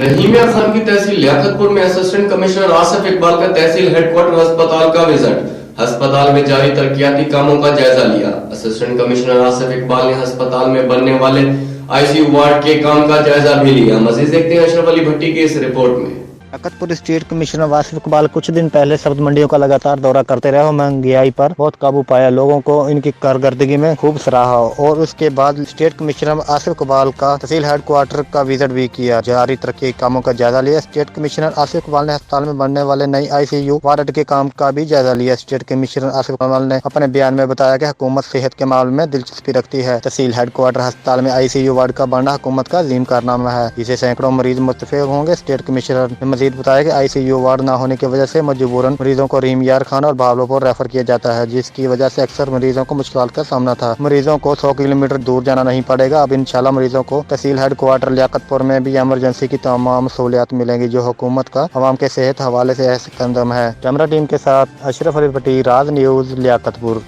रहीमिया खान की तहसील लियाकतपुर में assistant commissioner Asif Iqbal का तहसील हेडक्वार्टर अस्पताल का विजिट। अस्पताल में जारी तरक्याती कामों का जायजा लिया। असिस्टेंट कमिश्नर आसिफ इकबाल ने अस्पताल में बनने वाले आईसीयू वार्ड के काम का जायजा भी लिया। मजीद देखते हैं अशरफ अली भट्टी की इस रिपोर्ट में। लियाकतपुर स्टेट कमिश्नर आसिफ इकबाल कुछ दिन पहले सब्ज मंडियों का लगातार दौरा करते रहे और महंगाई पर बहुत काबू पाया, लोगों को इनकी कारकर्दगी में खूब सराहा और उसके बाद स्टेट कमिश्नर आसिफ इकबाल का तहसील हेडक्वार्टर का विजिट भी किया, जारी तरक्की कामों का जायजा लिया। स्टेट कमिश्नर आसिफ इकबाल ने अस्पताल में बनने वाले नई आईसीयू वार्ड के काम का भी जायजा लिया। स्टेट कमिश्नर आसिफ इकबाल ने अपने बयान में बताया कि हुकूमत सेहत के मामले में दिलचस्पी रखती है। तहसील हेडक्वार्टर अस्पताल में आईसीयू वार्ड का बनना हुकूमत का अजीम कारनामा है, जिसे सैकड़ों मरीज मुस्तफीद होंगे। स्टेट कमिश्नर ने मजीद बताया कि आईसीयू वार्ड न होने की वजह से मजबूरन मरीजों को रहीमिया खान और बहावलपुर रेफर किया जाता है, जिसकी वजह से अक्सर मरीजों को मुश्किल का सामना था। मरीजों को 100 किलोमीटर दूर जाना नहीं पड़ेगा। अब इंशाल्लाह मरीजों को तहसील हेडक्वार्टर लियाकतपुर में भी इमरजेंसी की तमाम सहूलियात मिलेंगी, जो हुकूमत का अवाम के सेहत हवाले से ऐसे कदम है। कैमरा टीम के साथ अशरफ अली भट्टी, राज न्यूज, लियाकतपुर।